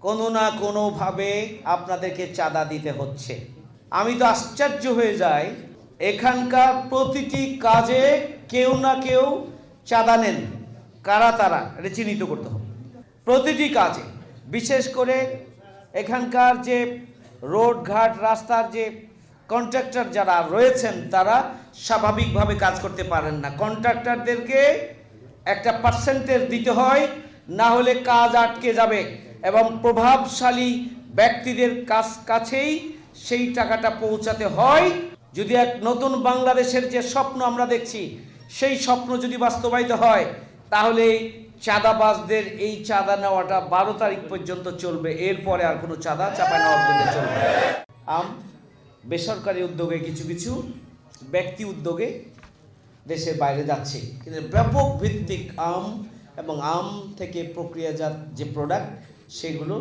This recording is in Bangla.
কোনো না কোনোভাবে আপনাদেরকে চাঁদা দিতে হচ্ছে। আমি তো আশ্চর্য হয়ে যাই, এখানকার প্রতিটি কাজে কেউ না কেউ চাঁদা নেন। কারা তারা এটা চিহ্নিত করতে হবে। প্রতিটি কাজে, বিশেষ করে এখানকার যে রোড ঘাট রাস্তার যে কন্ট্রাক্টর যারা রয়েছেন তারা স্বাভাবিকভাবে কাজ করতে পারেন না। কন্ট্রাক্টরদেরকে একটা পার্সেন্টেজ দিতে হয়, না হলে কাজ আটকে যাবে এবং প্রভাবশালী ব্যক্তিদের কাছেই সেই টাকাটা পৌঁছাতে হয়। যদি এক নতুন বাংলাদেশের যে স্বপ্ন আমরা দেখছি, সেই স্বপ্ন যদি বাস্তবায়িত হয়, তাহলে চাঁদাবাজদের এই চাঁদা নেওয়াটা 12 তারিখ পর্যন্ত চলবে। এরপরে আর কোনো চাঁদা চাপা নেওয়ার জন্য চলবে। বেসরকারি উদ্যোগে কিছু কিছু ব্যক্তি উদ্যোগে দেশের বাইরে যাচ্ছে, কিন্তু ব্যাপক ভিত্তিক আম এবং আম থেকে প্রক্রিয়াজাত যে প্রোডাক্ট সেগুলো